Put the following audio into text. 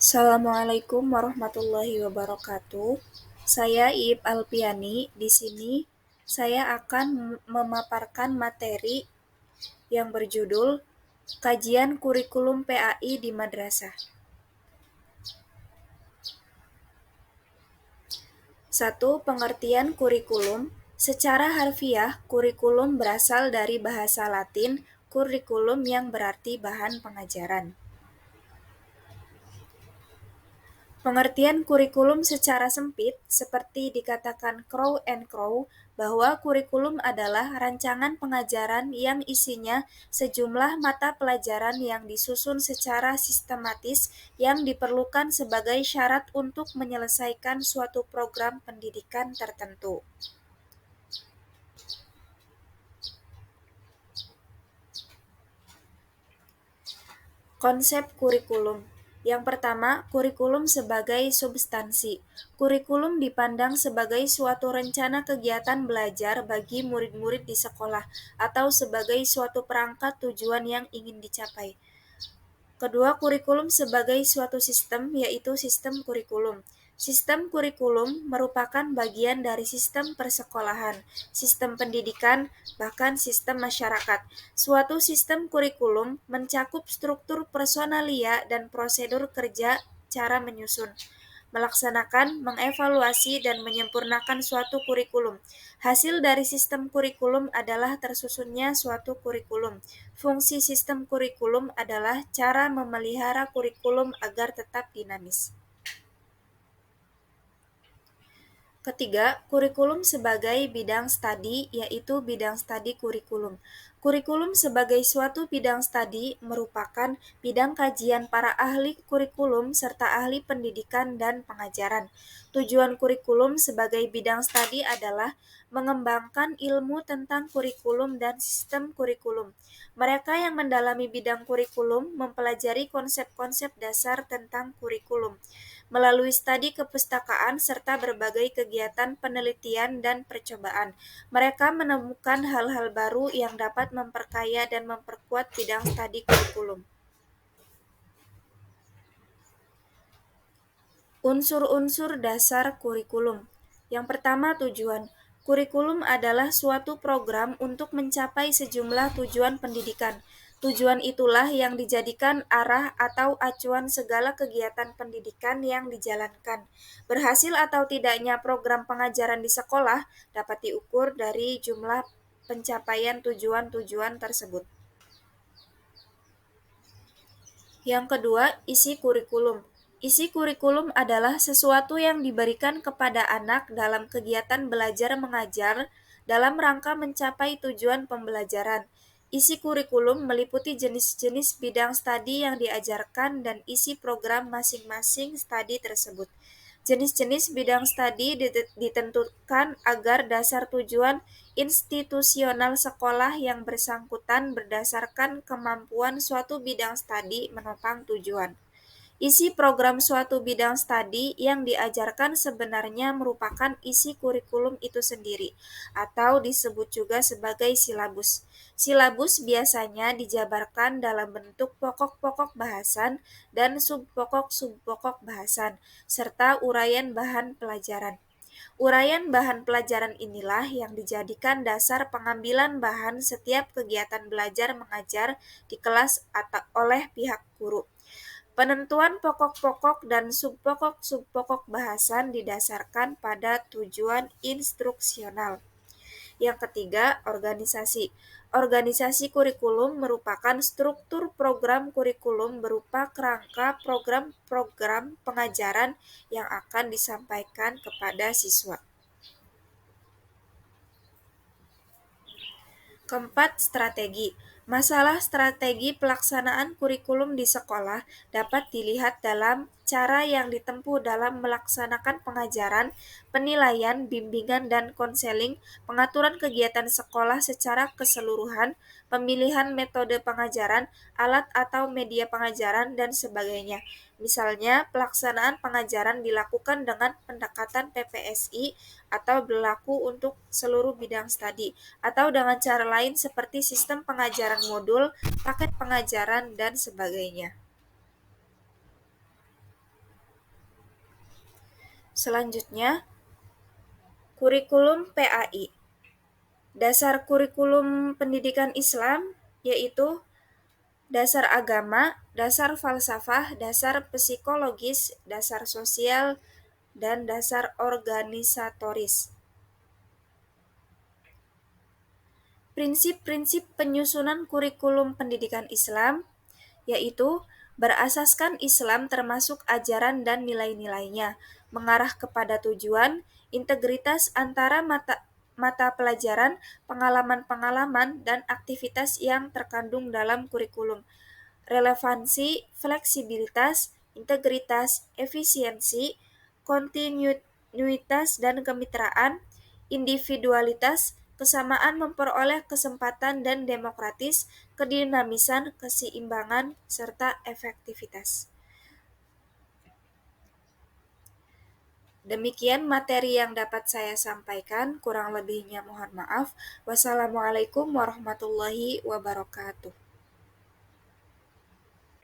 Assalamualaikum warahmatullahi wabarakatuh. Saya Iip Alpiani. Di sini saya akan memaparkan materi yang berjudul Kajian Kurikulum PAI di Madrasah. 1. Pengertian kurikulum. Secara harfiah, kurikulum berasal dari bahasa Latin curriculum yang berarti bahan pengajaran. Pengertian kurikulum secara sempit, seperti dikatakan Crow and Crow, bahwa kurikulum adalah rancangan pengajaran yang isinya sejumlah mata pelajaran yang disusun secara sistematis yang diperlukan sebagai syarat untuk menyelesaikan suatu program pendidikan tertentu. Konsep kurikulum. Yang pertama, kurikulum sebagai substansi. Kurikulum dipandang sebagai suatu rencana kegiatan belajar bagi murid-murid di sekolah atau sebagai suatu perangkat tujuan yang ingin dicapai. Kedua, kurikulum sebagai suatu sistem, yaitu sistem kurikulum. Sistem kurikulum merupakan bagian dari sistem persekolahan, sistem pendidikan, bahkan sistem masyarakat. Suatu sistem kurikulum mencakup struktur personalia dan prosedur kerja, cara menyusun, melaksanakan, mengevaluasi, dan menyempurnakan suatu kurikulum. Hasil dari sistem kurikulum adalah tersusunnya suatu kurikulum. Fungsi sistem kurikulum adalah cara memelihara kurikulum agar tetap dinamis. Ketiga, kurikulum sebagai bidang studi, yaitu bidang studi kurikulum. Kurikulum sebagai suatu bidang studi merupakan bidang kajian para ahli kurikulum serta ahli pendidikan dan pengajaran. Tujuan kurikulum sebagai bidang studi adalah mengembangkan ilmu tentang kurikulum dan sistem kurikulum. Mereka yang mendalami bidang kurikulum mempelajari konsep-konsep dasar tentang kurikulum melalui studi kepustakaan serta berbagai kegiatan penelitian dan percobaan. Mereka menemukan hal-hal baru yang dapat memperkaya dan memperkuat bidang studi kurikulum. Unsur-unsur dasar kurikulum. Yang pertama, tujuan. Kurikulum adalah suatu program untuk mencapai sejumlah tujuan pendidikan. Tujuan itulah yang dijadikan arah atau acuan segala kegiatan pendidikan yang dijalankan. Berhasil atau tidaknya program pengajaran di sekolah dapat diukur dari jumlah pencapaian tujuan-tujuan tersebut. Yang kedua, isi kurikulum. Isi kurikulum adalah sesuatu yang diberikan kepada anak dalam kegiatan belajar mengajar dalam rangka mencapai tujuan pembelajaran. Isi kurikulum meliputi jenis-jenis bidang studi yang diajarkan dan isi program masing-masing studi tersebut. Jenis-jenis bidang studi ditentukan agar dasar tujuan institusional sekolah yang bersangkutan berdasarkan kemampuan suatu bidang studi menopang tujuan. Isi program suatu bidang studi yang diajarkan sebenarnya merupakan isi kurikulum itu sendiri, atau disebut juga sebagai silabus. Silabus biasanya dijabarkan dalam bentuk pokok-pokok bahasan dan subpokok-subpokok bahasan, serta uraian bahan pelajaran. Uraian bahan pelajaran inilah yang dijadikan dasar pengambilan bahan setiap kegiatan belajar mengajar di kelas atau oleh pihak guru. Penentuan pokok-pokok dan subpokok-subpokok bahasan didasarkan pada tujuan instruksional. Yang ketiga, organisasi. Organisasi kurikulum merupakan struktur program kurikulum berupa kerangka program-program pengajaran yang akan disampaikan kepada siswa. Keempat, strategi. Masalah strategi pelaksanaan kurikulum di sekolah dapat dilihat dalam cara yang ditempuh dalam melaksanakan pengajaran, penilaian, bimbingan dan konseling, pengaturan kegiatan sekolah secara keseluruhan, pemilihan metode pengajaran, alat atau media pengajaran, dan sebagainya. Misalnya, pelaksanaan pengajaran dilakukan dengan pendekatan PPSI atau berlaku untuk seluruh bidang studi, atau dengan cara lain seperti sistem pengajaran modul, paket pengajaran, dan sebagainya. Selanjutnya, kurikulum PAI. Dasar kurikulum pendidikan Islam yaitu dasar agama, dasar falsafah, dasar psikologis, dasar sosial, dan dasar organisatoris. Prinsip-prinsip penyusunan kurikulum pendidikan Islam yaitu berasaskan Islam termasuk ajaran dan nilai-nilainya, mengarah kepada tujuan, integritas antara mata pelajaran, pengalaman-pengalaman, dan aktivitas yang terkandung dalam kurikulum, relevansi, fleksibilitas, integritas, efisiensi, kontinuitas dan kemitraan, individualitas, kesamaan memperoleh kesempatan dan demokratis, kedinamisan, keseimbangan, serta efektivitas. Demikian materi yang dapat saya sampaikan, kurang lebihnya mohon maaf. Wassalamualaikum warahmatullahi wabarakatuh.